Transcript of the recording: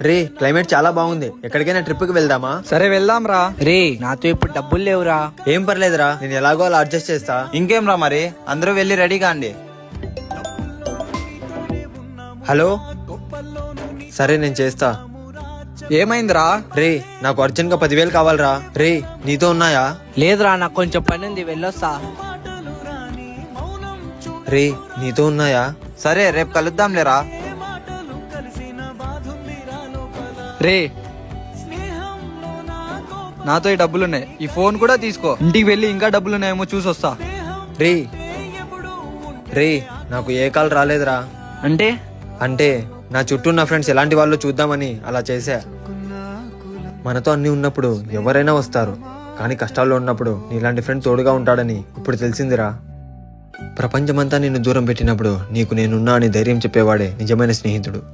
రే climate చాలా బాగుంది, ఎక్కడికైనా ట్రిప్ కి వెళ్దామా? సరే వెళ్దాం రా. రే నాతో ఇప్పుడు డబ్బులు లేవురా. ఏం పర్లేదురా, నేను ఎలాగో అలా అడ్జస్ట్ చేస్తా. ఇంకేం రా మరి, అందరూ వెళ్ళి రెడీ కాండి. హలో, సరే నేను చేస్తా. ఏమైందిరా? రే నాకు అర్జెంట్ గా 10,000 కావాలరా. రే నీతో ఉన్నాయా? లేదురా, నాకు కొంచెం పని ఉంది, వెళ్ళొస్తా. రే నీతో ఉన్నాయా? సరే రేపు కలుద్దాం లేరా. రే నాతో ఈ డబ్బులున్నాయి, ఈ ఫోన్ కూడా తీసుకో. ఇంటికి వెళ్ళి ఇంకా డబ్బులున్నాయేమో చూసొస్తా. రే రే నాకు ఏ కాల్ రాలేదురా. అంటే నా చుట్టూ ఉన్న ఫ్రెండ్స్ ఎలాంటి వాళ్ళు చూద్దామని అలా చేశా. మనతో అన్ని ఉన్నప్పుడు ఎవరైనా వస్తారు, కానీ కష్టాల్లో ఉన్నప్పుడు నీలాంటి ఫ్రెండ్ తోడుగా ఉంటాడని ఇప్పుడు తెలిసిందిరా. ప్రపంచమంతా నిన్ను దూరం పెట్టినప్పుడు నీకు నేనున్నా అని ధైర్యం చెప్పేవాడే నిజమైన స్నేహితుడు.